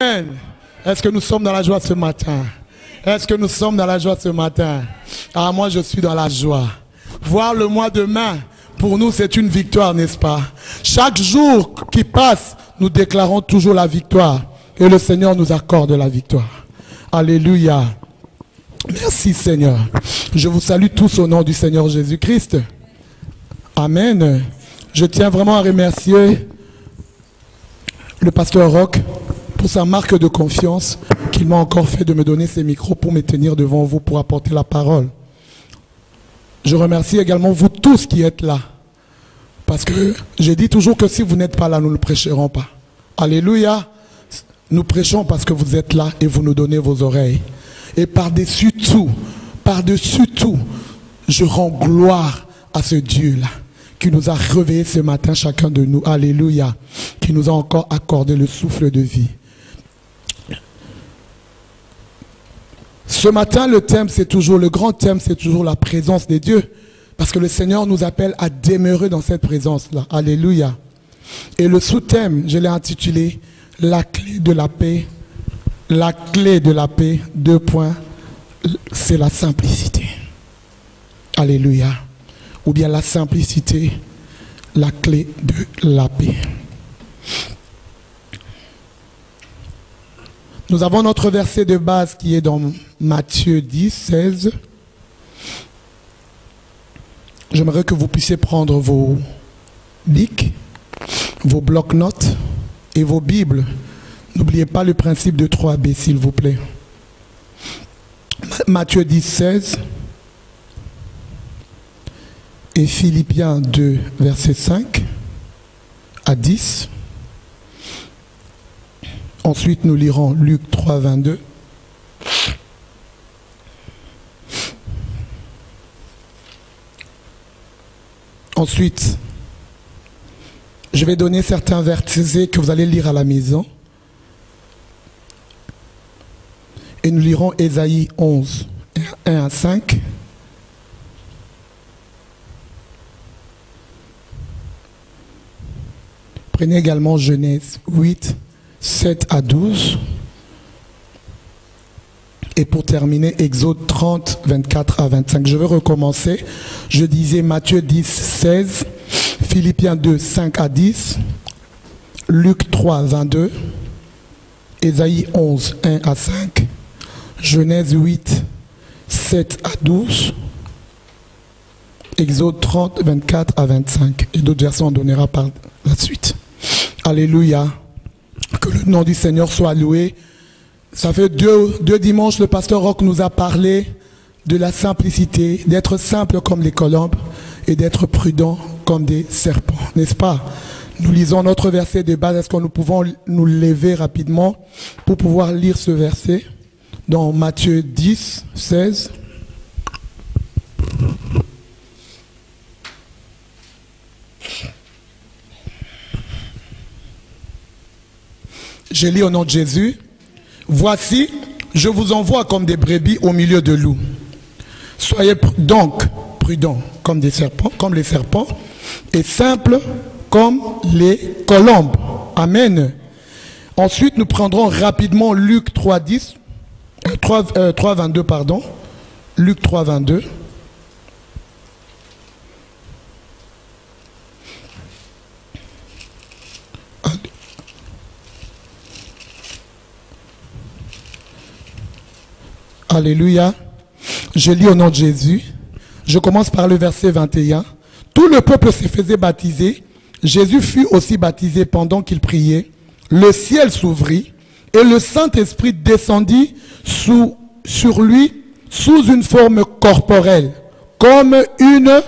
Amen. Est-ce que nous sommes dans la joie ce matin? Est-ce que nous sommes dans la joie ce matin? Ah, moi je suis dans la joie. Voir le mois demain, pour nous c'est une victoire, n'est-ce pas? Chaque jour qui passe, nous déclarons toujours la victoire. Et le Seigneur nous accorde la victoire. Alléluia. Merci Seigneur. Je vous salue tous au nom du Seigneur Jésus-Christ. Amen. Je tiens vraiment à remercier le pasteur Roch pour sa marque de confiance qu'il m'a encore fait de me donner ces micros pour me tenir devant vous pour apporter la parole. Je remercie également vous tous qui êtes là. Parce que je dis toujours que si vous n'êtes pas là, nous ne prêcherons pas. Alléluia. Nous prêchons parce que vous êtes là et vous nous donnez vos oreilles. Et par-dessus tout, je rends gloire à ce Dieu-là qui nous a réveillés ce matin, chacun de nous. Alléluia. Qui nous a encore accordé le souffle de vie. Ce matin, le grand thème, c'est toujours la présence de Dieu. Parce que le Seigneur nous appelle à demeurer dans cette présence-là. Alléluia. Et le sous-thème, je l'ai intitulé « La clé de la paix ». La clé de la paix, 2 points, c'est la simplicité. Alléluia. Ou bien la simplicité, la clé de la paix. Nous avons notre verset de base qui est dans Matthieu 10, 16. J'aimerais que vous puissiez prendre vos bics, vos blocs-notes et vos Bibles. N'oubliez pas le principe de 3B, s'il vous plaît. Matthieu 10, 16 et Philippiens 2, verset 5 à 10. Ensuite, nous lirons Luc 3, 22. Ensuite, je vais donner certains versets que vous allez lire à la maison. Et nous lirons Ésaïe 11, 1 à 5. Prenez également Genèse 8, 7 à 12. Et pour terminer, Exode 30, 24 à 25. Je vais recommencer. Je disais Matthieu 10, 16, Philippiens 2, 5 à 10, Luc 3, 22, Ésaïe 11, 1 à 5, Genèse 8, 7 à 12, Exode 30, 24 à 25. Et d'autres versets on donnera par la suite. Alléluia. Que le nom du Seigneur soit loué. Ça fait deux dimanches, le pasteur Roch nous a parlé de la simplicité, d'être simple comme les colombes et d'être prudent comme des serpents. N'est-ce pas? Nous lisons notre verset de base. Est-ce que nous pouvons nous lever rapidement pour pouvoir lire ce verset? Dans Matthieu 10, 16. Je lis au nom de Jésus. Voici, je vous envoie comme des brebis au milieu de loups. Soyez donc prudents comme des serpents, comme les serpents, et simples comme les colombes. Amen. Ensuite, nous prendrons rapidement Luc 3, 10. 3, 22, pardon. Luc 3, 22. Alléluia. Je lis au nom de Jésus. Je commence par le verset 21. Tout le peuple se faisait baptiser. Jésus fut aussi baptisé pendant qu'il priait. Le ciel s'ouvrit et le Saint-Esprit descendit sur lui sous une forme corporelle, comme une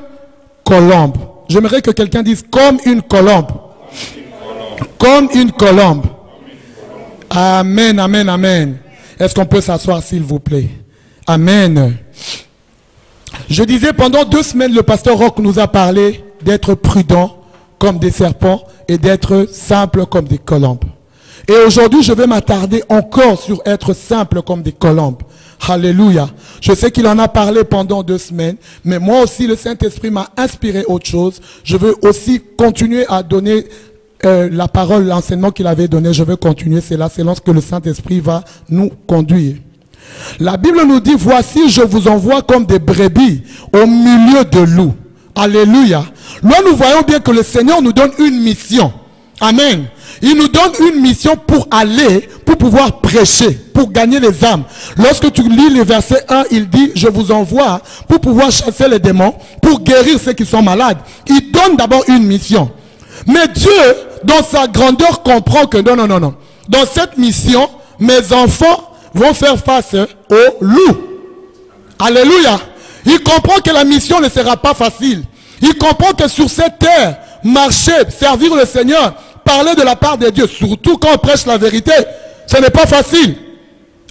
colombe. J'aimerais que quelqu'un dise comme une colombe. Comme une colombe. Amen, amen, amen. Est-ce qu'on peut s'asseoir s'il vous plaît? Amen. Je disais pendant 2 semaines, le pasteur Roch nous a parlé d'être prudent comme des serpents et d'être simple comme des colombes. Et aujourd'hui, je vais m'attarder encore sur être simple comme des colombes. Alléluia. Je sais qu'il en a parlé pendant 2 semaines, mais moi aussi, le Saint-Esprit m'a inspiré autre chose. Je veux aussi continuer à donner la parole, l'enseignement qu'il avait donné, je vais continuer, c'est là, c'est lorsque le Saint-Esprit va nous conduire. La Bible nous dit, voici, je vous envoie comme des brebis au milieu de loups. Alléluia. Là, nous voyons bien que le Seigneur nous donne une mission. Amen. Il nous donne une mission pour aller, pour pouvoir prêcher, pour gagner les âmes. Lorsque tu lis le verset 1, il dit, je vous envoie pour pouvoir chasser les démons, pour guérir ceux qui sont malades. Il donne d'abord une mission. Mais Dieu, dans sa grandeur, comprend que non, non, non, non. Dans cette mission, mes enfants vont faire face aux loups. Alléluia. Il comprend que la mission ne sera pas facile. Il comprend que sur cette terre, marcher, servir le Seigneur, parler de la part de Dieu, surtout quand on prêche la vérité, ce n'est pas facile.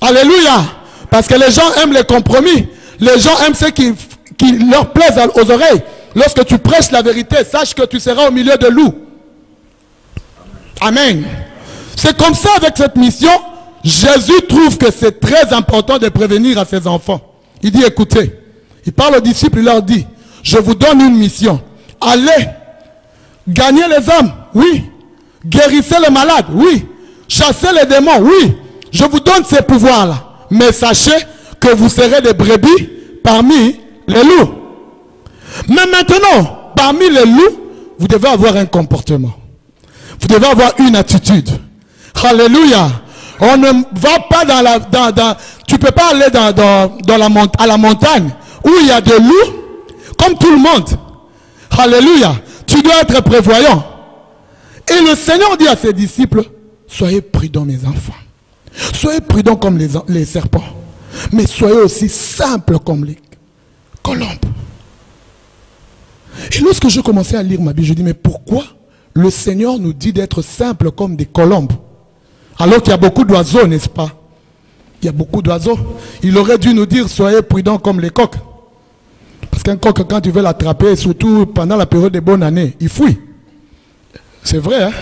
Alléluia. Parce que les gens aiment les compromis. Les gens aiment ce qui leur plaise aux oreilles. Lorsque tu prêches la vérité, sache que tu seras au milieu de loups. Amen. C'est comme ça avec cette mission. Jésus trouve que c'est très important de prévenir à ses enfants. Il dit, écoutez, il parle aux disciples, il leur dit, je vous donne une mission. Allez, gagnez les âmes, oui. Guérissez les malades, oui. Chassez les démons, oui. Je vous donne ces pouvoirs-là. Mais sachez que vous serez des brebis parmi les loups. Mais maintenant, parmi les loups, vous devez avoir un comportement. Vous devez avoir une attitude. Alléluia. On ne va pas tu peux pas aller à la montagne où il y a des loups, comme tout le monde. Alléluia. Tu dois être prévoyant. Et le Seigneur dit à ses disciples, soyez prudents mes enfants. Soyez prudents comme les serpents. Mais soyez aussi simples comme les colombes. Et lorsque je commençais à lire ma Bible, je dis, mais pourquoi le Seigneur nous dit d'être simples comme des colombes? Alors qu'il y a beaucoup d'oiseaux, n'est-ce pas? Il y a beaucoup d'oiseaux. Il aurait dû nous dire, soyez prudents comme les coqs. Parce qu'un coq, quand tu veux l'attraper, surtout pendant la période des bonnes années, il fouille. C'est vrai, hein?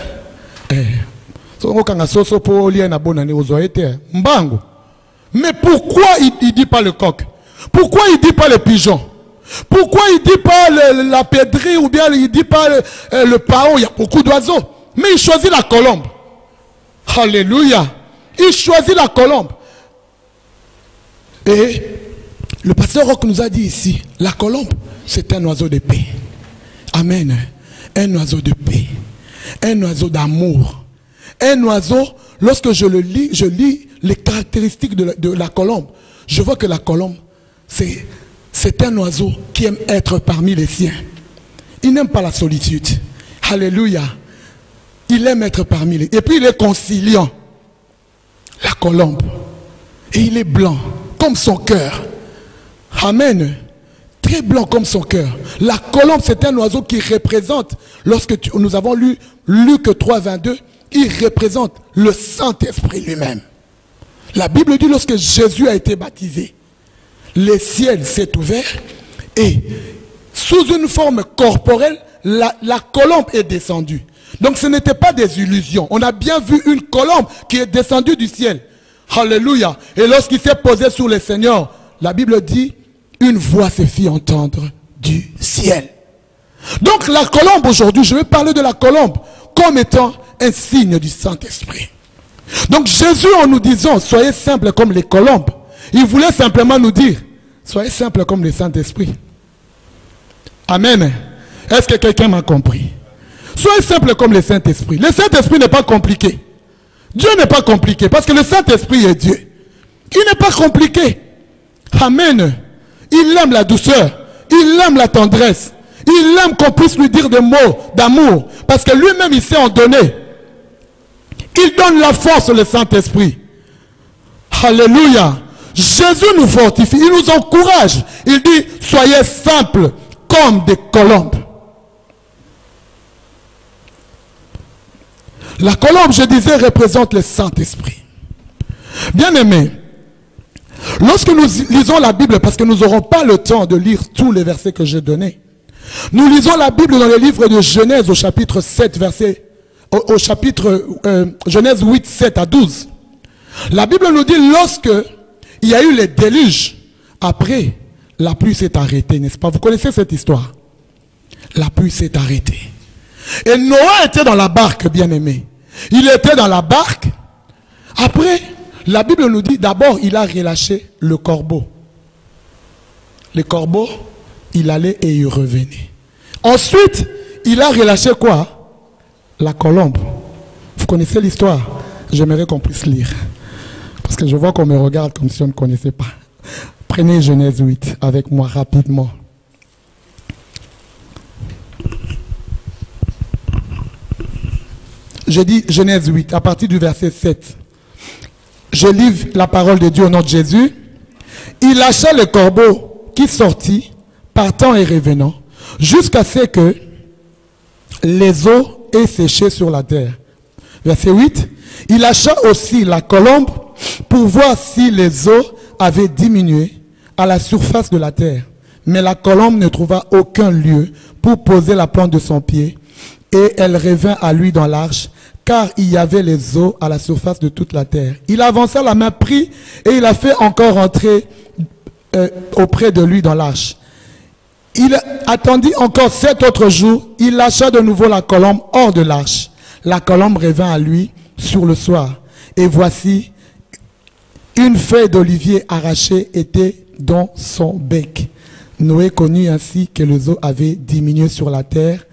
Mais pourquoi il ne dit pas le coq? Pourquoi il ne dit pas le pigeon? Pourquoi il ne dit pas la pédrie ou bien il ne dit pas le paon? Il y a beaucoup d'oiseaux. Mais il choisit la colombe. Alléluia. Il choisit la colombe. Et le pasteur Roch nous a dit ici, la colombe, c'est un oiseau de paix. Amen. Un oiseau de paix. Un oiseau d'amour. Un oiseau, lorsque je lis les caractéristiques de la colombe. Je vois que la colombe, c'est un oiseau qui aime être parmi les siens. Il n'aime pas la solitude. Alléluia. Il aime être parmi les... Et puis il est conciliant. La colombe. Et il est blanc, comme son cœur. Amen. Très blanc comme son cœur. La colombe, c'est un oiseau qui représente, lorsque nous avons lu Luc 3, 22, il représente le Saint-Esprit lui-même. La Bible dit, lorsque Jésus a été baptisé, le ciel s'est ouvert et sous une forme corporelle, la colombe est descendue. Donc ce n'était pas des illusions. On a bien vu une colombe qui est descendue du ciel. Alléluia. Et lorsqu'il s'est posé sur le Seigneur, la Bible dit, une voix se fit entendre du ciel. Donc la colombe aujourd'hui, je vais parler de la colombe comme étant un signe du Saint-Esprit. Donc Jésus, en nous disant, soyez simples comme les colombes, il voulait simplement nous dire, soyez simples comme le Saint-Esprit. Amen. Est-ce que quelqu'un m'a compris? Soyez simples comme le Saint-Esprit. Le Saint-Esprit n'est pas compliqué. Dieu n'est pas compliqué parce que le Saint-Esprit est Dieu. Il n'est pas compliqué. Amen. Il aime la douceur. Il aime la tendresse. Il aime qu'on puisse lui dire des mots d'amour. Parce que lui-même, il sait en donner. Il donne la force, le Saint-Esprit. Alléluia. Jésus nous fortifie. Il nous encourage. Il dit, soyez simples comme des colombes. La colombe, je disais, représente le Saint-Esprit. Bien-aimés, lorsque nous lisons la Bible, parce que nous n'aurons pas le temps de lire tous les versets que j'ai donnés, nous lisons la Bible dans le livre de Genèse au chapitre 7, Genèse 8, 7 à 12. La Bible nous dit, lorsque il y a eu les déluges, après, la pluie s'est arrêtée, n'est-ce pas? Vous connaissez cette histoire? La pluie s'est arrêtée. Et Noé était dans la barque, bien-aimé. Il était dans la barque. Après, la Bible nous dit, d'abord, il a relâché le corbeau. Le corbeau, il allait et il revenait. Ensuite, il a relâché quoi? La colombe. Vous connaissez l'histoire? J'aimerais qu'on puisse lire. Parce que je vois qu'on me regarde comme si on ne connaissait pas. Prenez Genèse 8 avec moi rapidement. Je dis Genèse 8 à partir du verset 7. Je livre la parole de Dieu au nom de Jésus. Il lâcha le corbeau qui sortit, partant et revenant, jusqu'à ce que les eaux aient séché sur la terre. Verset 8. Il lâcha aussi la colombe pour voir si les eaux avaient diminué à la surface de la terre. Mais la colombe ne trouva aucun lieu pour poser la plante de son pied, et elle revint à lui dans l'arche, car il y avait les eaux à la surface de toute la terre. Il avança la main, prit, et il a fait encore entrer auprès de lui dans l'arche. Il attendit encore 7 autres jours, il lâcha de nouveau la colombe hors de l'arche. La colombe revint à lui sur le soir, et voici, une feuille d'olivier arrachée était dans son bec. Noé connut ainsi que les eaux avaient diminué sur la terre.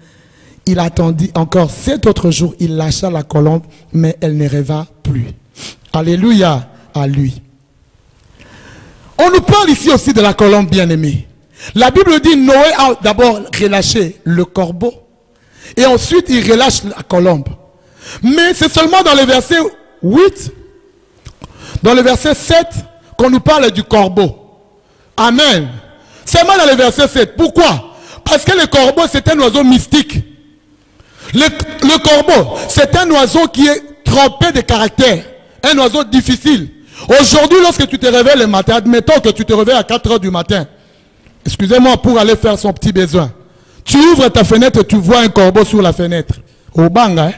Il attendit encore 7 autres jours, il lâcha la colombe, mais elle ne revint plus. Alléluia à lui. On nous parle ici aussi de la colombe bien-aimée. La Bible dit Noé a d'abord relâché le corbeau, et ensuite il relâche la colombe. Mais c'est seulement dans le verset 8, dans le verset 7, qu'on nous parle du corbeau. Amen. Seulement dans le verset 7. Pourquoi? Parce que le corbeau, c'est un oiseau mystique. Le corbeau, c'est un oiseau qui est trempé de caractère. Un oiseau difficile. Aujourd'hui, lorsque tu te réveilles le matin, admettons que tu te réveilles à 4 heures du matin. Excusez-moi, pour aller faire son petit besoin. Tu ouvres ta fenêtre et tu vois un corbeau sur la fenêtre. Au bang, hein?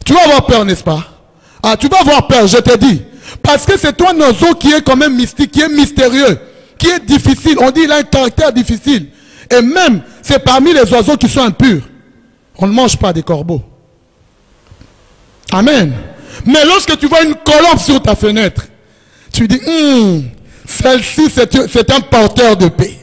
Tu vas avoir peur, n'est-ce pas? Ah, tu vas avoir peur, je te dis. Parce que c'est un oiseau qui est quand même mystique, qui est mystérieux, qui est difficile. On dit qu'il a un caractère difficile. Et même, c'est parmi les oiseaux qui sont impurs. On ne mange pas des corbeaux. Amen. Mais lorsque tu vois une colombe sur ta fenêtre, tu dis, celle-ci c'est un porteur de paix.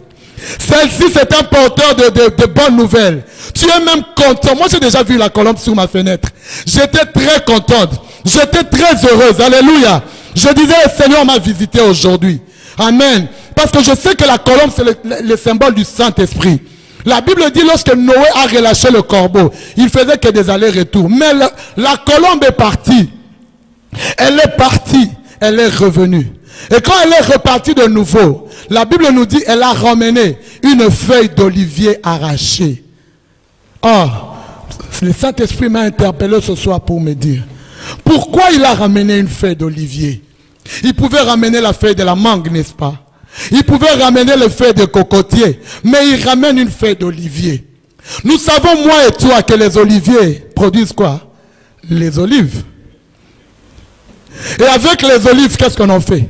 Celle-ci c'est un porteur de bonnes nouvelles. Tu es même content. Moi j'ai déjà vu la colombe sur ma fenêtre. J'étais très contente. J'étais très heureuse. Alléluia. Je disais, le Seigneur m'a visité aujourd'hui. Amen. Parce que je sais que la colombe c'est le symbole du Saint-Esprit. La Bible dit lorsque Noé a relâché le corbeau, il faisait que des allers-retours. Mais la colombe est partie. Elle est partie. Elle est revenue. Et quand elle est repartie de nouveau, la Bible nous dit elle a ramené une feuille d'olivier arrachée. Oh, le Saint-Esprit m'a interpellé ce soir pour me dire pourquoi il a ramené une feuille d'olivier. Il pouvait ramener la feuille de la mangue, n'est-ce pas? Il pouvait ramener les feuilles de cocotier, mais il ramène une feuille d'olivier. Nous savons, moi et toi, que les oliviers produisent quoi? Les olives. Et avec les olives, qu'est-ce qu'on en fait?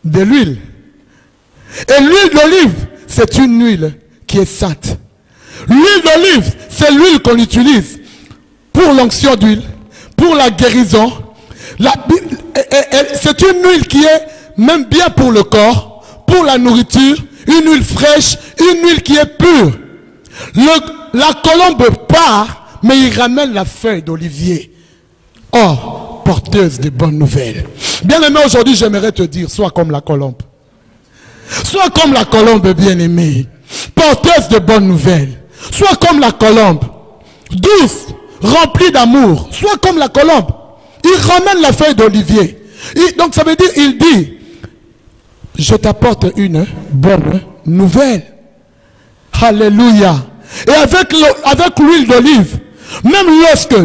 De l'huile. Et l'huile d'olive, c'est une huile qui est sainte. L'huile d'olive, c'est l'huile qu'on utilise pour l'onction d'huile, pour la guérison. C'est une huile qui est même bien pour le corps, pour la nourriture, une huile fraîche, une huile qui est pure. La colombe part, mais il ramène la feuille d'olivier. Oh, porteuse de bonnes nouvelles. Bien-aimé, aujourd'hui, j'aimerais te dire, sois comme la colombe. Sois comme la colombe, bien-aimée. Porteuse de bonnes nouvelles. Sois comme la colombe. Douce, remplie d'amour. Sois comme la colombe. Il ramène la feuille d'olivier. Donc ça veut dire, il dit, je t'apporte une bonne nouvelle. Alléluia. Et avec l'huile d'olive, même lorsque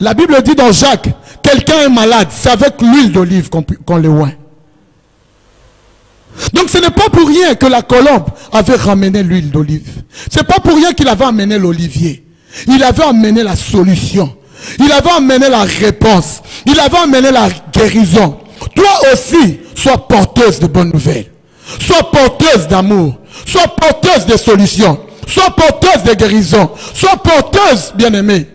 la Bible dit dans Jacques, quelqu'un est malade, c'est avec l'huile d'olive qu'on le oint. Donc ce n'est pas pour rien que la colombe avait ramené l'huile d'olive. Ce n'est pas pour rien qu'il avait amené l'olivier. Il avait amené la solution. Il avait amené la réponse. Il avait amené la guérison. Toi aussi, sois porteuse de bonnes nouvelles. Sois porteuse d'amour. Sois porteuse de solutions. Sois porteuse de guérison. Sois porteuse, bien-aimée.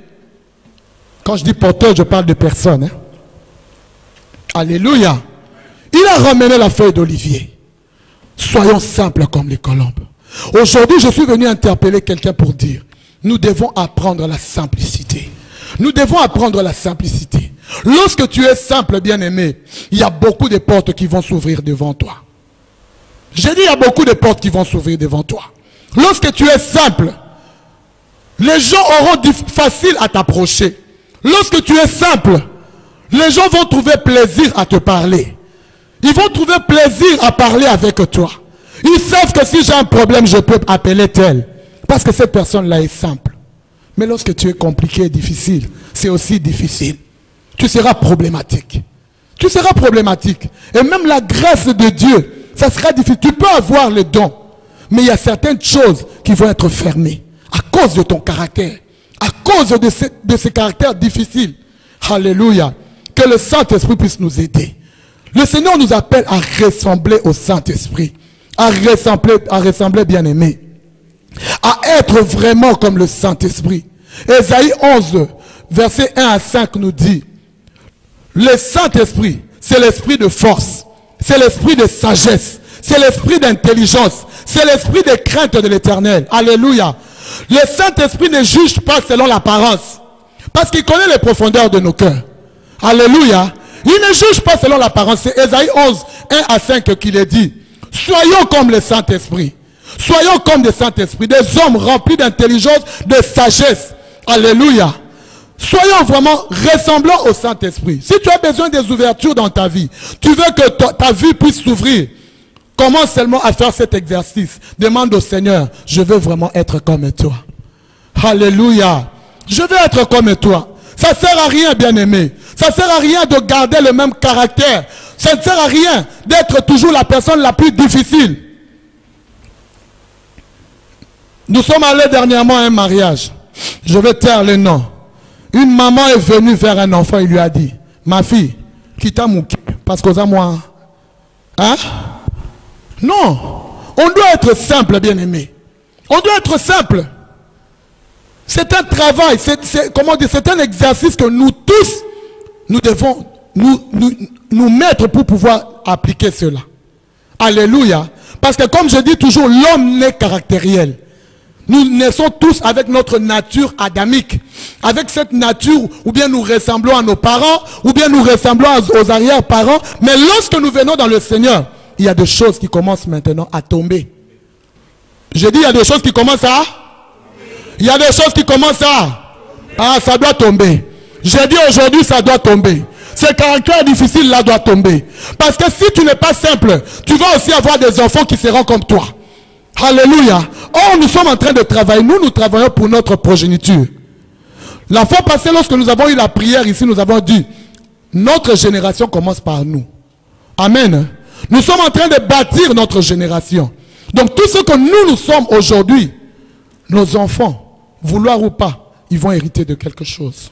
Quand je dis porteuse, je parle de personne. Hein? Alléluia. Il a ramené la feuille d'olivier. Soyons simples comme les colombes. Aujourd'hui, je suis venu interpeller quelqu'un pour dire, nous devons apprendre la simplicité. Nous devons apprendre la simplicité. Lorsque tu es simple, bien-aimé, il y a beaucoup de portes qui vont s'ouvrir devant toi. J'ai dit, il y a beaucoup de portes qui vont s'ouvrir devant toi. Lorsque tu es simple, les gens auront facile à t'approcher. Lorsque tu es simple, les gens vont trouver plaisir à te parler. Ils vont trouver plaisir à parler avec toi. Ils savent que si j'ai un problème, je peux appeler tel. Parce que cette personne-là est simple. Mais lorsque tu es compliqué et difficile, c'est aussi difficile. Tu seras problématique. Tu seras problématique. Et même la grâce de Dieu, ça sera difficile. Tu peux avoir le don. Mais il y a certaines choses qui vont être fermées. À cause de ton caractère. À cause de ces caractères difficiles. Alléluia. Que le Saint-Esprit puisse nous aider. Le Seigneur nous appelle à ressembler au Saint-Esprit. À ressembler bien-aimé. À être vraiment comme le Saint-Esprit. Ésaïe 11, verset 1 à 5 nous dit, le Saint-Esprit, c'est l'esprit de force, c'est l'esprit de sagesse, c'est l'esprit d'intelligence, c'est l'esprit de crainte de l'Éternel. Alléluia. Le Saint-Esprit ne juge pas selon l'apparence, parce qu'il connaît les profondeurs de nos cœurs. Alléluia. Il ne juge pas selon l'apparence. C'est Ésaïe 11, 1 à 5 qu'il est dit. Soyons comme le Saint-Esprit. Soyons comme des Saint-Esprit, des hommes remplis d'intelligence, de sagesse. Alléluia. Soyons vraiment ressemblants au Saint-Esprit. Si tu as besoin des ouvertures dans ta vie, tu veux que ta vie puisse s'ouvrir, commence seulement à faire cet exercice. Demande au Seigneur, je veux vraiment être comme toi. Alléluia. Je veux être comme toi. Ça ne sert à rien, bien-aimé. Ça ne sert à rien de garder le même caractère. Ça ne sert à rien d'être toujours la personne la plus difficile. Nous sommes allés dernièrement à un mariage. Je vais taire le nom. Une maman est venue vers un enfant et lui a dit, ma fille, quitte Mouki, parce que ça moi. Hein? Non. On doit être simple, bien-aimé. On doit être simple. C'est un travail, c'est un exercice que nous tous, nous devons nous mettre pour pouvoir appliquer cela. Alléluia. Parce que comme je dis toujours, l'homme n'est caractériel. Nous naissons tous avec notre nature adamique. Avec cette nature, ou bien nous ressemblons à nos parents, ou bien nous ressemblons aux arrière-parents. Mais lorsque nous venons dans le Seigneur, il y a des choses qui commencent maintenant à tomber. Je dis, il y a des choses qui commencent à... Il y a des choses qui commencent à... Ah, ça doit tomber. J'ai dit aujourd'hui, ça doit tomber. Ce caractère difficile là doit tomber. Parce que si tu n'es pas simple, tu vas aussi avoir des enfants qui seront comme toi. Alléluia. Or, nous sommes en train de travailler. Nous travaillons pour notre progéniture. La fois passée, lorsque nous avons eu la prière ici, nous avons dit, notre génération commence par nous. Amen. Nous sommes en train de bâtir notre génération. Donc, tout ce que nous sommes aujourd'hui, nos enfants, vouloir ou pas, ils vont hériter de quelque chose.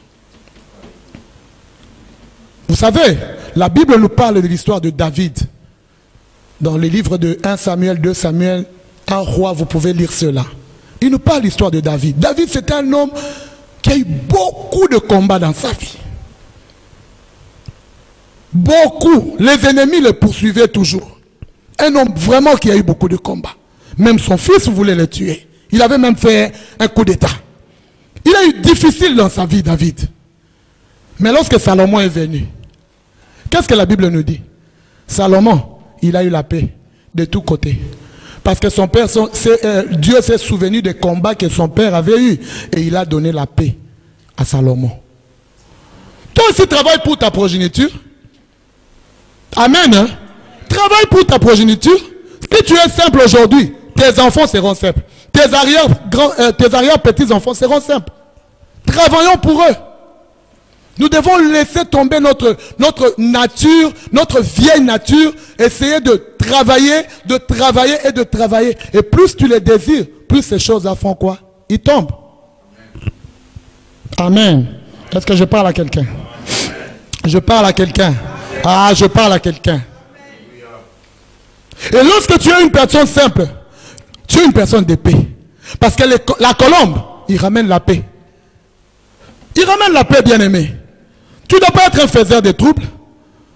Vous savez, la Bible nous parle de l'histoire de David. Dans les livres de 1 Samuel, 2 Samuel, 1 roi, vous pouvez lire cela. Il nous parle de l'histoire de David. David, c'est un homme qui a eu beaucoup de combats dans sa vie. Beaucoup. Les ennemis le poursuivaient toujours. Un homme vraiment qui a eu beaucoup de combats. Même son fils voulait le tuer. Il avait même fait un coup d'état. Il a eu difficile dans sa vie, David. Mais lorsque Salomon est venu, qu'est-ce que la Bible nous dit? Salomon, il a eu la paix de tous côtés. Parce que son père, Dieu s'est souvenu des combats que son père avait eus. Et il a donné la paix à Salomon. Toi aussi, travaille pour ta progéniture. Amen. Hein? Travaille pour ta progéniture. Si tu es simple aujourd'hui, tes enfants seront simples. Tes arrière-petits-enfants seront simples. Travaillons pour eux. Nous devons laisser tomber notre nature, notre vieille nature, essayer de travailler et de travailler. Et plus tu les désires, plus ces choses-là font quoi? Ils tombent. Amen. Est-ce que je parle à quelqu'un? Je parle à quelqu'un. Ah, je parle à quelqu'un. Et lorsque tu es une personne simple, tu es une personne de paix. Parce que la colombe, il ramène la paix. Il ramène la paix, bien-aimé. Tu ne dois pas être un faiseur de troubles.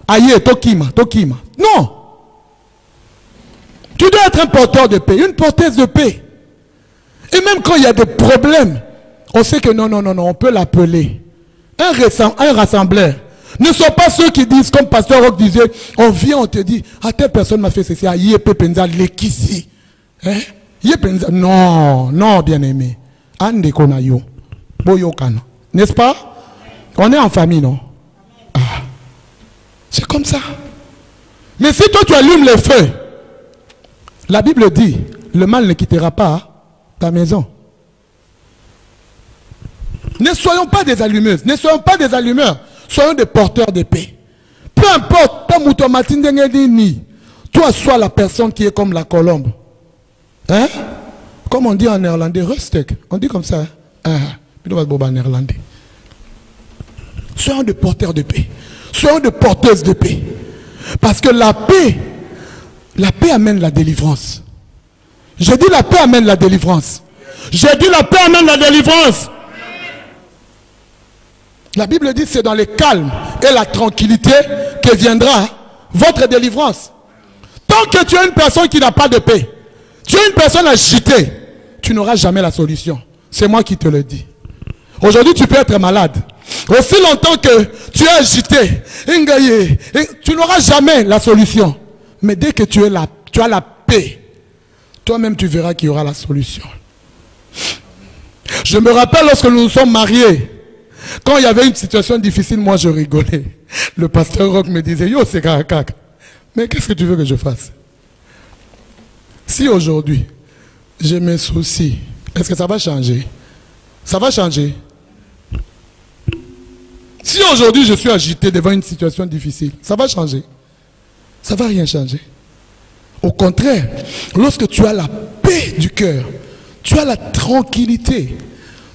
Aïe, Tokima. Non. Tu dois être un porteur de paix, une porteuse de paix. Et même quand il y a des problèmes, on sait que non, on peut l'appeler. Un rassembleur. Ne sont pas ceux qui disent, comme Pasteur Rock disait, on vient, on te dit, ah, telle personne m'a fait ceci, aïe, Penza, l'équissi. Hein? Non, bien-aimé. Ande konayo. Boyokano. N'est-ce pas? On est en famille, non? Ah. C'est comme ça. Mais si toi tu allumes le feu, la Bible dit, le mal ne quittera pas ta maison. Ne soyons pas des allumeuses, ne soyons pas des allumeurs, soyons des porteurs de paix. Peu importe, toi sois la personne qui est comme la colombe. Hein? Comme on dit en néerlandais, rustic. On dit comme ça. Hein? Néerlandais. Soyons des porteurs de paix. Soyons des porteuses de paix. Parce que la paix amène la délivrance. J'ai dit la paix amène la délivrance. J'ai dit la paix amène la délivrance. La Bible dit c'est dans le calme et la tranquillité que viendra votre délivrance. Tant que tu es une personne qui n'a pas de paix, tu es une personne agitée, tu n'auras jamais la solution. C'est moi qui te le dis. Aujourd'hui, tu peux être malade. Aussi longtemps que tu es agité, tu n'auras jamais la solution. Mais dès que tu as la paix, toi-même tu verras qu'il y aura la solution. Je me rappelle lorsque nous nous sommes mariés, quand il y avait une situation difficile, moi je rigolais. Le pasteur Rock me disait, yo c'est caca. Mais qu'est-ce que tu veux que je fasse? Si aujourd'hui, j'ai mes soucis, est-ce que ça va changer? Ça va changer. Si aujourd'hui je suis agité devant une situation difficile, ça va changer. Ça ne va rien changer. Au contraire, lorsque tu as la paix du cœur, tu as la tranquillité,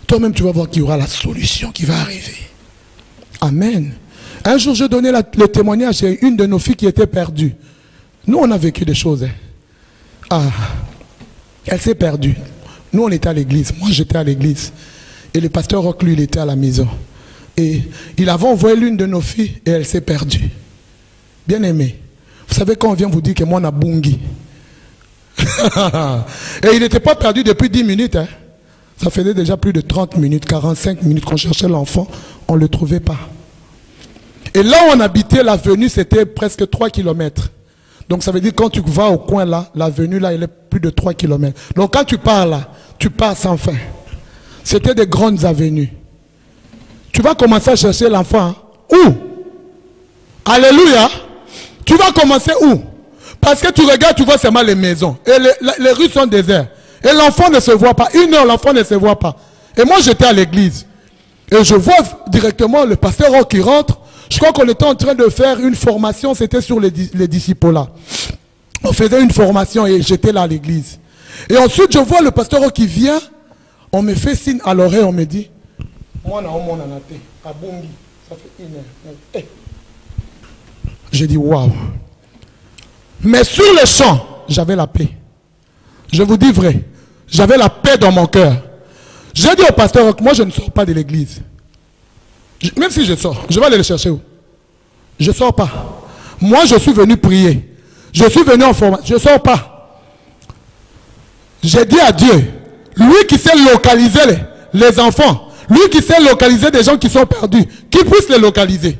toi-même tu vas voir qu'il y aura la solution qui va arriver. Amen. Un jour, je donnais le témoignage à une de nos filles qui était perdue. Nous, on a vécu des choses. Hein. Ah, elle s'est perdue. Nous, on était à l'église. Moi, j'étais à l'église. Et le pasteur Rock, lui, il était à la maison. Et il avait envoyé l'une de nos filles et elle s'est perdue. Bien aimé. Vous savez quand on vient vous dire que moi, on a bungi. Et il n'était pas perdu depuis 10 minutes. Hein. Ça faisait déjà plus de 30 minutes, 45 minutes qu'on cherchait l'enfant. On ne le trouvait pas. Et là où on habitait, l'avenue, c'était presque 3 km. Donc ça veut dire quand tu vas au coin là, l'avenue là, elle est plus de 3 km. Donc quand tu pars là, tu pars sans fin. C'était des grandes avenues. Tu vas commencer à chercher l'enfant. Hein? Où? Alléluia. Tu vas commencer où? Parce que tu regardes, tu vois seulement les maisons. Et les rues sont désertes. Et l'enfant ne se voit pas. Une heure, l'enfant ne se voit pas. Et moi, j'étais à l'église. Et je vois directement le pasteur qui rentre. Je crois qu'on était en train de faire une formation. C'était sur les disciples là. On faisait une formation et j'étais là à l'église. Et ensuite, je vois le pasteur qui vient. On me fait signe à l'oreille. On me dit, moi, à Bungi, ça fait 1 heure. Hey. J'ai dit, waouh. Mais sur le champ, j'avais la paix. Je vous dis vrai. J'avais la paix dans mon cœur. J'ai dit au pasteur, moi je ne sors pas de l'église. Même si je sors, je vais aller le chercher où? Je ne sors pas. Moi je suis venu prier. Je suis venu en formation. Je ne sors pas. J'ai dit à Dieu, lui qui sait localiser les enfants, lui qui sait localiser des gens qui sont perdus, qu'il puisse les localiser.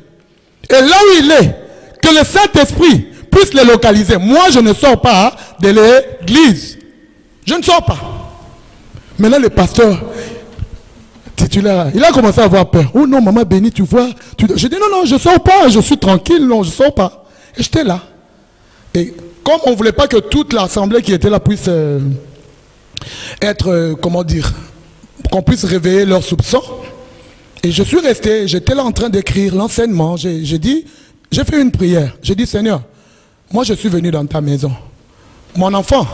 Et là où il est, que le Saint-Esprit puisse les localiser. Moi, je ne sors pas de l'église. Je ne sors pas. Maintenant, le pasteur titulaire, il a commencé à avoir peur. Oh non, maman bénie, tu vois. Je dis non, je ne sors pas. Je suis tranquille. Non, je ne sors pas. Et j'étais là. Et comme on ne voulait pas que toute l'assemblée qui était là puisse être, comment dire, qu'on puisse réveiller leurs soupçons. Et je suis resté, j'étais là en train d'écrire l'enseignement. J'ai fait une prière. J'ai dit, Seigneur, moi je suis venu dans ta maison. Mon enfant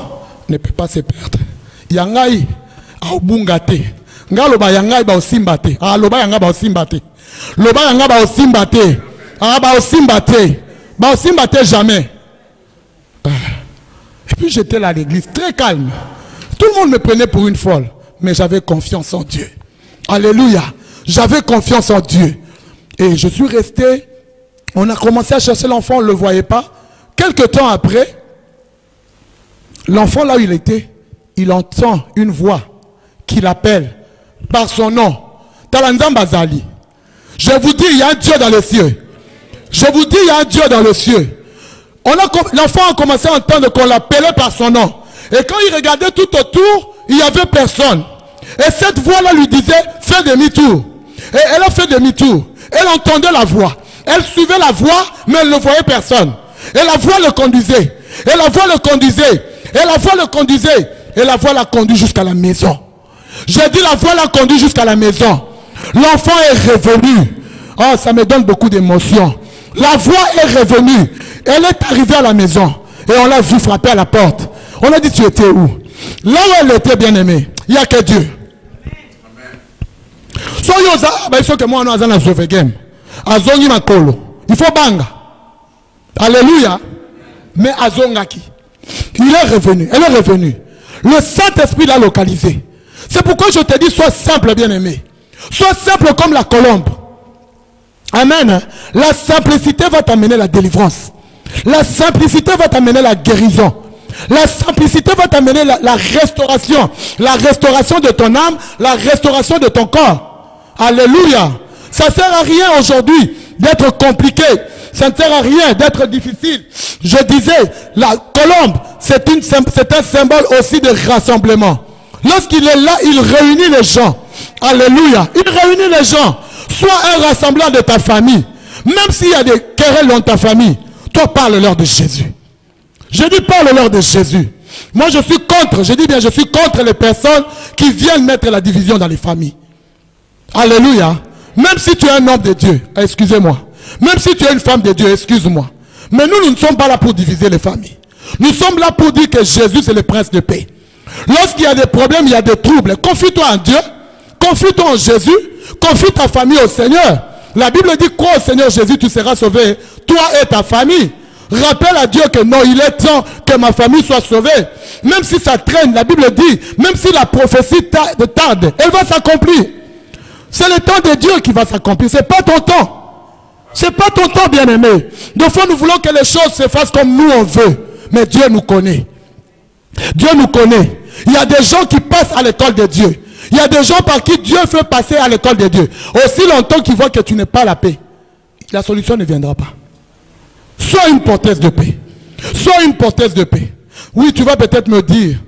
ne peut pas se perdre. Yangai a bungate. Ngaloba yangai ba osimbate. Ah loba yanga ba osimbate. Loba yanga ba osimbate. Ah ba osimbate. Ba osimbate jamais. Et puis j'étais là à l'église, très calme. Tout le monde me prenait pour une folle. Mais j'avais confiance en Dieu. Alléluia. J'avais confiance en Dieu. Et je suis resté. On a commencé à chercher l'enfant, on ne le voyait pas. Quelque temps après, l'enfant là où il était, il entend une voix qui l'appelle par son nom. Talanzam Bazali. Je vous dis, il y a un Dieu dans les cieux. Je vous dis, il y a un Dieu dans les cieux. L'enfant a commencé à entendre qu'on l'appelait par son nom. Et quand il regardait tout autour, il n'y avait personne. Et cette voix-là lui disait, fais demi-tour. Et elle a fait demi-tour. Elle entendait la voix. Elle suivait la voix, mais elle ne voyait personne. Et la voix le conduisait. Et la voix le conduisait. Et la voix le conduisait. Et la voix l'a conduit jusqu'à la maison. J'ai dit, la voix l'a conduit jusqu'à la maison. L'enfant est revenu. Oh, ça me donne beaucoup d'émotion. La voix est revenue. Elle est arrivée à la maison. Et on l'a vu frapper à la porte. On a dit, tu étais où? Là où elle était, bien aimée, il n'y a que Dieu. Il faut banga. Alléluia. Mais Azongaki. Il est revenu. Elle est revenue. Le Saint-Esprit l'a localisé. C'est pourquoi je te dis, sois simple, bien aimé. Sois simple comme la colombe. Amen. La simplicité va t'amener la délivrance. La simplicité va t'amener la guérison. La simplicité va t'amener la restauration. La restauration de ton âme, la restauration de ton corps. Alléluia. Ça ne sert à rien aujourd'hui d'être compliqué. Ça ne sert à rien d'être difficile. Je disais, la colombe, c'est un symbole aussi de rassemblement. Lorsqu'il est là, il réunit les gens. Alléluia. Il réunit les gens. Sois un rassemblant de ta famille. Même s'il y a des querelles dans ta famille, toi parle-leur de Jésus. Je dis parle-leur de Jésus. Moi je suis contre, je dis bien je suis contre les personnes qui viennent mettre la division dans les familles. Alléluia. Même si tu es un homme de Dieu, excusez-moi. Même si tu es une femme de Dieu, excuse-moi. Mais nous ne sommes pas là pour diviser les familles. Nous sommes là pour dire que Jésus c'est le prince de paix. Lorsqu'il y a des problèmes, il y a des troubles, confie-toi en Dieu, confie-toi en Jésus, confie ta famille au Seigneur. La Bible dit, crois au Seigneur Jésus, tu seras sauvé, toi et ta famille. Rappelle à Dieu que non, il est temps que ma famille soit sauvée. Même si ça traîne, la Bible dit, même si la prophétie tarde, elle va s'accomplir. C'est le temps de Dieu qui va s'accomplir, c'est pas ton temps. C'est pas ton temps, bien-aimé. Des fois, nous voulons que les choses se fassent comme nous on veut. Mais Dieu nous connaît. Dieu nous connaît. Il y a des gens qui passent à l'école de Dieu. Il y a des gens par qui Dieu fait passer à l'école de Dieu. Aussi longtemps qu'ils voient que tu n'es pas la paix, la solution ne viendra pas. Sois une porteuse de paix. Sois une porteuse de paix. Oui, tu vas peut-être me dire,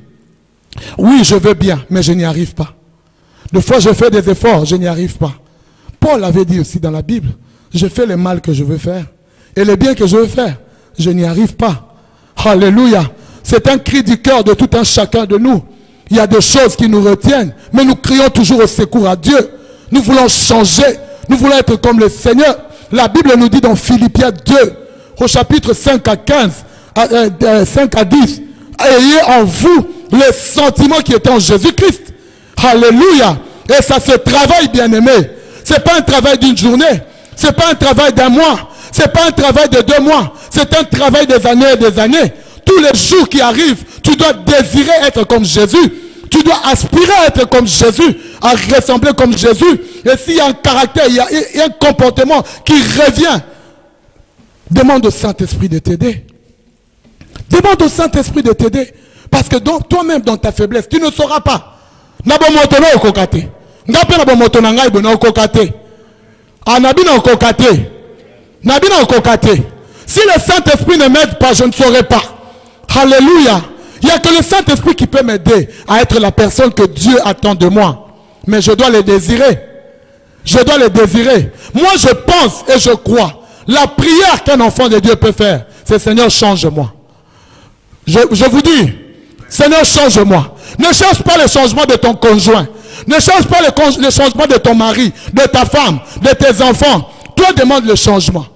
oui, je veux bien, mais je n'y arrive pas. Des fois, je fais des efforts, je n'y arrive pas. Paul avait dit aussi dans la Bible, je fais le mal que je veux faire. Et le bien que je veux faire, je n'y arrive pas. Alléluia. C'est un cri du cœur de tout un chacun de nous. Il y a des choses qui nous retiennent, mais nous crions toujours au secours à Dieu. Nous voulons changer, nous voulons être comme le Seigneur. La Bible nous dit dans Philippiens 2, au chapitre 5 à 15, 5 à 10, ayez en vous les sentiments qui étaient en Jésus-Christ. Alléluia. Et ça se travaille, bien aimé. C'est pas un travail d'une journée, c'est pas un travail d'un mois, c'est pas un travail de 2 mois, c'est un travail des années et des années. Tous les jours qui arrivent, tu dois désirer être comme Jésus. Tu dois aspirer à être comme Jésus, à ressembler comme Jésus. Et s'il y a un caractère, il y a un comportement qui revient, demande au Saint-Esprit de t'aider. Demande au Saint-Esprit de t'aider. Parce que toi-même, dans ta faiblesse, tu ne sauras pas. Si le Saint-Esprit ne m'aide pas, je ne saurai pas. Alléluia. Il n'y a que le Saint-Esprit qui peut m'aider à être la personne que Dieu attend de moi. Mais je dois le désirer. Je dois le désirer. Moi, je pense et je crois. La prière qu'un enfant de Dieu peut faire, c'est Seigneur, change-moi. Je vous dis, Seigneur, change-moi. Ne cherche pas le changement de ton conjoint. Ne cherche pas le changement de ton mari, de ta femme, de tes enfants. Toi, demande le changement.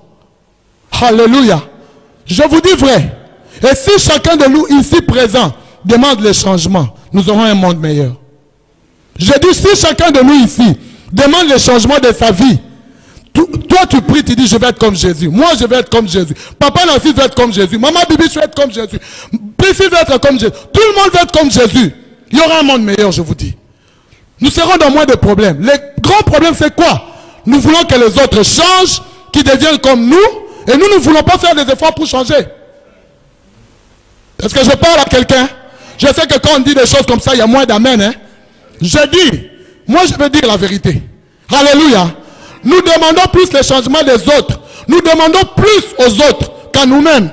Alléluia. Je vous dis vrai. Et si chacun de nous ici présent demande le changement, nous aurons un monde meilleur. Je dis, si chacun de nous ici demande le changement de sa vie, toi tu pries, tu dis je vais être comme Jésus. Moi je vais être comme Jésus. Papa Nancy veut être comme Jésus. Maman Bibi je vais être comme Jésus. Priscille veut être comme Jésus. Tout le monde veut être comme Jésus. Il y aura un monde meilleur, je vous dis. Nous serons dans moins de problèmes. Les grands problèmes, c'est quoi? Nous voulons que les autres changent, qu'ils deviennent comme nous, et nous ne voulons pas faire des efforts pour changer. Est-ce que je parle à quelqu'un? Je sais que quand on dit des choses comme ça, il y a moins d'amen. Hein? Je dis, moi je veux dire la vérité. Alléluia. Nous demandons plus les changements des autres. Nous demandons plus aux autres qu'à nous-mêmes.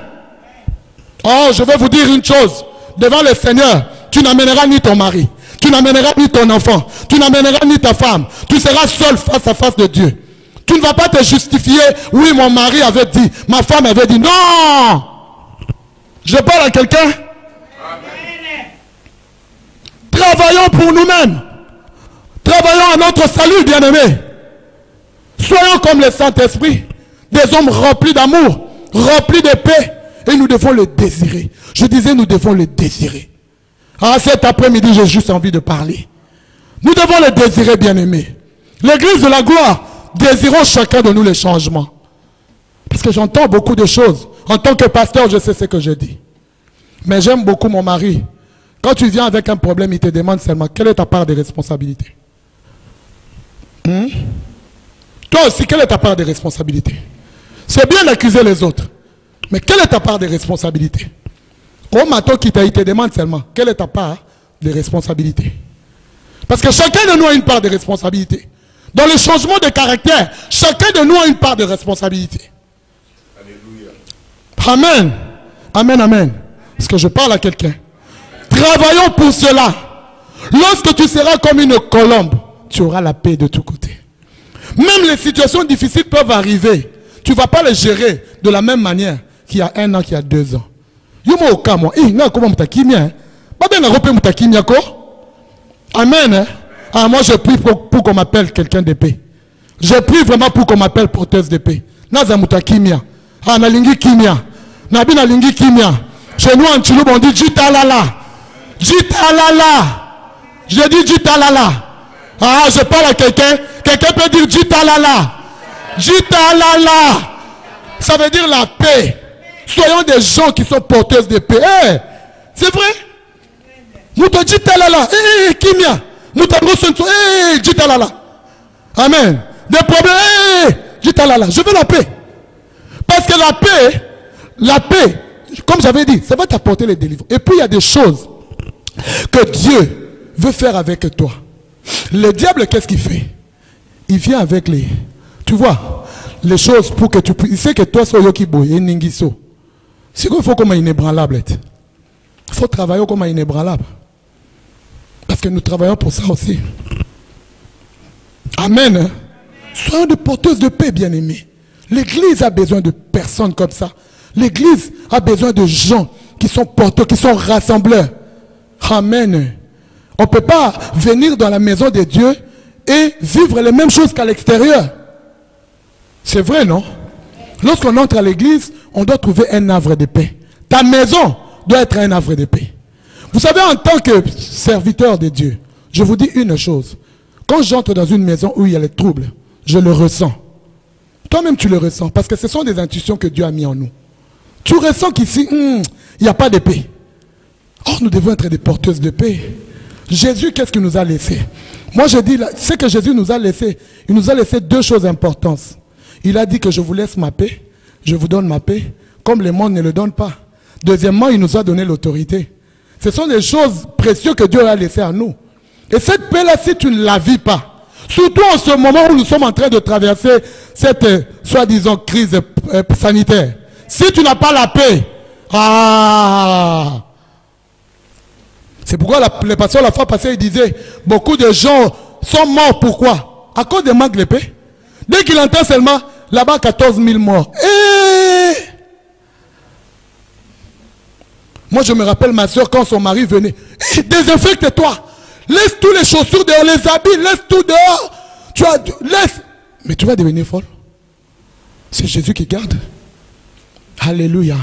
Oh, je vais vous dire une chose. Devant le Seigneur, tu n'amèneras ni ton mari, tu n'amèneras ni ton enfant, tu n'amèneras ni ta femme. Tu seras seul face à face de Dieu. Tu ne vas pas te justifier. Oui, mon mari avait dit, ma femme avait dit. Non! Je parle à quelqu'un. Travaillons pour nous-mêmes. Travaillons à notre salut, bien-aimés. Soyons comme le Saint-Esprit, des hommes remplis d'amour, remplis de paix, et nous devons le désirer. Je disais, nous devons le désirer. Ah, cet après-midi, j'ai juste envie de parler. Nous devons le désirer, bien-aimés. L'église de la gloire, désirons chacun de nous les changements. Parce que j'entends beaucoup de choses. En tant que pasteur, je sais ce que je dis. Mais j'aime beaucoup mon mari. Quand tu viens avec un problème, il te demande seulement, quelle est ta part de responsabilité? Toi aussi, quelle est ta part de responsabilité? C'est bien d'accuser les autres. Mais quelle est ta part de responsabilité? Au matin qui il te demande seulement, quelle est ta part de responsabilité? Parce que chacun de nous a une part de responsabilité. Dans le changement de caractère, chacun de nous a une part de responsabilité. Alléluia. Amen. Amen, amen. Est-ce que je parle à quelqu'un? Travaillons pour cela. Lorsque tu seras comme une colombe, tu auras la paix de tous côtés. Même les situations difficiles peuvent arriver. Tu ne vas pas les gérer de la même manière qu'il y a 1 an, qu'il y a 2 ans. Amen. Ah, moi je prie pour qu'on m'appelle quelqu'un de paix. Je prie vraiment pour qu'on m'appelle porteuse de paix. Nazamuta kimia. Ah, nalingi kimia. Nabi nalingi kimia. Chez nous en Chilou, on dit jitalala. Jitalala. Je dis jitalala. Ah, je parle à quelqu'un. Quelqu'un peut dire jitalala. Jitalala. Ça veut dire la paix. Soyons des gens qui sont porteuses de paix. Hey, c'est vrai? Mouto jitalala. Hey, kimia. Moutango sonso. Hey, jitalala. Amen. Des problèmes. Hey, jitalala. Je veux la paix. Parce que la paix, comme j'avais dit, ça va t'apporter les délivres. Et puis il y a des choses que Dieu veut faire avec toi. Le diable, qu'est-ce qu'il fait? Il vient avec les... Tu vois, les choses pour que tu puisses... Il sait que toi, sois yokibo et ningiso. C'est qu'il faut comme un inébranlable. Il faut travailler comme un inébranlable. Parce que nous travaillons pour ça aussi. Amen. Soyons des porteuses de paix, bien-aimés. L'église a besoin de personnes comme ça. L'église a besoin de gens qui sont porteurs, qui sont rassembleurs. Amen. On ne peut pas venir dans la maison de Dieu et vivre les mêmes choses qu'à l'extérieur. C'est vrai, non? Lorsqu'on entre à l'église, on doit trouver un havre de paix. Ta maison doit être un havre de paix. Vous savez, en tant que serviteur de Dieu, je vous dis une chose. Quand j'entre dans une maison où il y a les troubles, je le ressens. Toi-même, tu le ressens. Parce que ce sont des intuitions que Dieu a mis en nous. Tu ressens qu'ici, il n'y a pas de paix. Or, nous devons être des porteuses de paix. Jésus, qu'est-ce qu'il nous a laissé? Moi, je dis, ce que Jésus nous a laissé, il nous a laissé 2 choses importantes. Il a dit que je vous laisse ma paix, je vous donne ma paix, comme le monde ne le donne pas. Deuxièmement, il nous a donné l'autorité. Ce sont des choses précieuses que Dieu a laissées à nous. Et cette paix-là, si tu ne la vis pas, surtout en ce moment où nous sommes en train de traverser cette soi-disant crise sanitaire, si tu n'as pas la paix, c'est pourquoi le pasteur la fois passée, il disait, beaucoup de gens sont morts. Pourquoi? À cause des manques de paix. Dès qu'il entend seulement, là-bas, 14 000 morts. Moi, je me rappelle ma soeur, quand son mari venait, désinfecte-toi. Laisse tous les chaussures dehors, les habits, laisse tout dehors. Laisse. Mais tu vas devenir folle. C'est Jésus qui garde. Alléluia.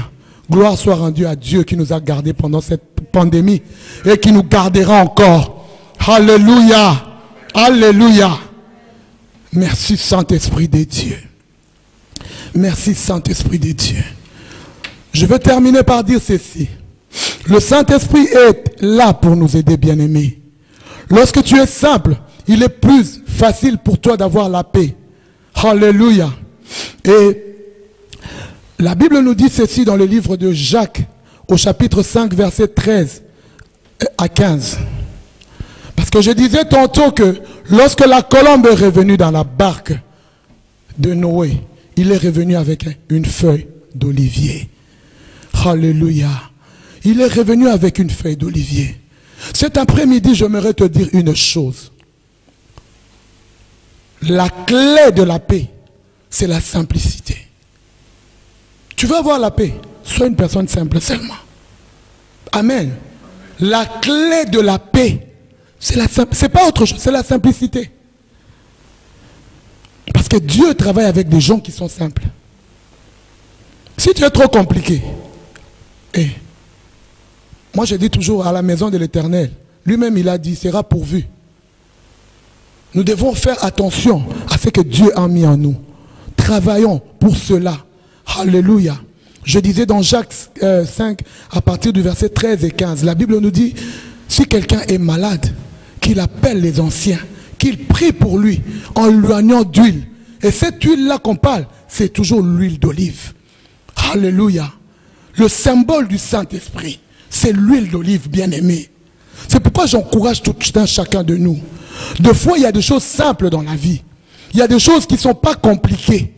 Gloire soit rendue à Dieu qui nous a gardés pendant cette pandémie et qui nous gardera encore. Alléluia. Alléluia. Merci Saint-Esprit de Dieu. Merci Saint-Esprit de Dieu. Je veux terminer par dire ceci. Le Saint-Esprit est là pour nous aider, bien-aimés. Lorsque tu es simple, il est plus facile pour toi d'avoir la paix. Alléluia. Et la Bible nous dit ceci dans le livre de Jacques, au chapitre 5, verset 13 à 15. Parce que je disais tantôt que lorsque la colombe est revenue dans la barque de Noé, il est revenu avec une feuille d'olivier. Alléluia. Il est revenu avec une feuille d'olivier. Cet après-midi, j'aimerais te dire une chose. La clé de la paix, c'est la simplicité. Tu veux avoir la paix, sois une personne simple seulement. Amen. La clé de la paix, c'est pas autre chose, c'est la simplicité. Parce que Dieu travaille avec des gens qui sont simples. Si tu es trop compliqué, moi je dis toujours à la maison de l'Éternel, lui-même il a dit, sera pourvu. Nous devons faire attention à ce que Dieu a mis en nous. Travaillons pour cela. Alléluia. Je disais dans Jacques 5, à partir du verset 13 et 15, la Bible nous dit, si quelqu'un est malade, qu'il appelle les anciens, qu'il prie pour lui en lui loignant d'huile. Et cette huile-là qu'on parle, c'est toujours l'huile d'olive. Alléluia. Le symbole du Saint-Esprit, c'est l'huile d'olive, bien-aimée. C'est pourquoi j'encourage tout un chacun de nous. Des fois, il y a des choses simples dans la vie. Il y a des choses qui ne sont pas compliquées,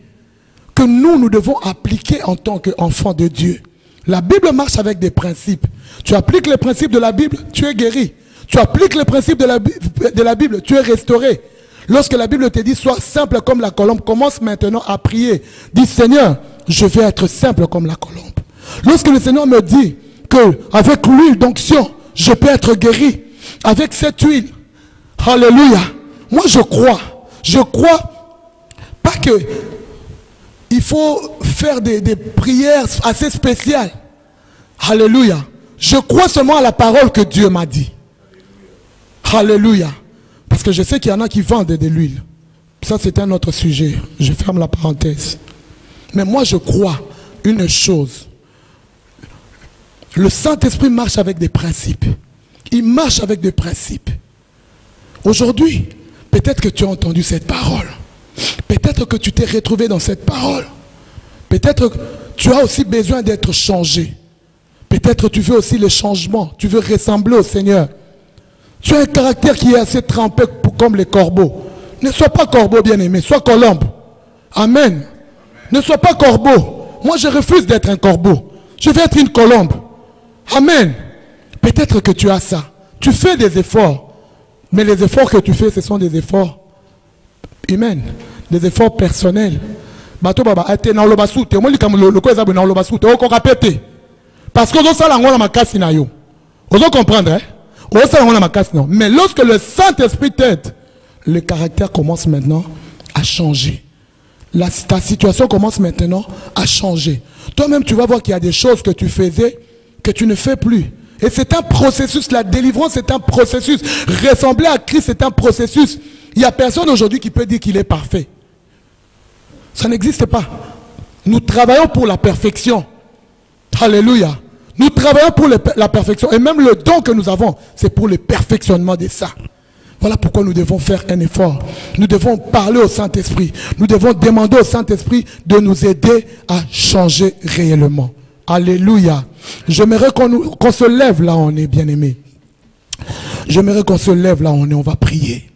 que nous devons appliquer en tant qu'enfants de Dieu. La Bible marche avec des principes. Tu appliques les principes de la Bible, tu es guéri. Tu appliques les principes de la Bible, tu es restauré. Lorsque la Bible te dit, sois simple comme la colombe, commence maintenant à prier. Dis, Seigneur, je vais être simple comme la colombe. Lorsque le Seigneur me dit qu'avec l'huile d'onction, je peux être guéri, avec cette huile, alléluia, moi je crois pas que il faut faire des prières assez spéciales. Alléluia. Je crois seulement à la parole que Dieu m'a dit. Alléluia. Parce que je sais qu'il y en a qui vendent de l'huile. Ça, c'est un autre sujet. Je ferme la parenthèse. Mais moi, je crois une chose. Le Saint-Esprit marche avec des principes. Il marche avec des principes. Aujourd'hui, peut-être que tu as entendu cette parole. Peut-être que tu t'es retrouvé dans cette parole. Peut-être que tu as aussi besoin d'être changé. Peut-être que tu veux aussi le changement. Tu veux ressembler au Seigneur. Tu as un caractère qui est assez trempé comme les corbeaux. Ne sois pas corbeau, bien-aimé. Sois colombe. Amen. Ne sois pas corbeau. Moi, je refuse d'être un corbeau. Je veux être une colombe. Amen. Peut-être que tu as ça. Tu fais des efforts. Mais les efforts que tu fais, ce sont des efforts humains. Des efforts personnels. Parce que vous comprendre, hein? Mais lorsque le Saint-Esprit t'aide, le caractère commence maintenant à changer. Ta situation commence maintenant à changer. Toi-même, tu vas voir qu'il y a des choses que tu faisais que tu ne fais plus. Et c'est un processus. La délivrance, c'est un processus. Ressembler à Christ, c'est un processus. Il n'y a personne aujourd'hui qui peut dire qu'il est parfait. Ça n'existe pas. Nous travaillons pour la perfection. Alléluia. Nous travaillons pour la perfection. Et même le don que nous avons, c'est pour le perfectionnement de ça. Voilà pourquoi nous devons faire un effort. Nous devons parler au Saint-Esprit. Nous devons demander au Saint-Esprit de nous aider à changer réellement. Alléluia. J'aimerais qu'on se lève là où on est, bien-aimé. J'aimerais qu'on se lève là où on est. On va prier.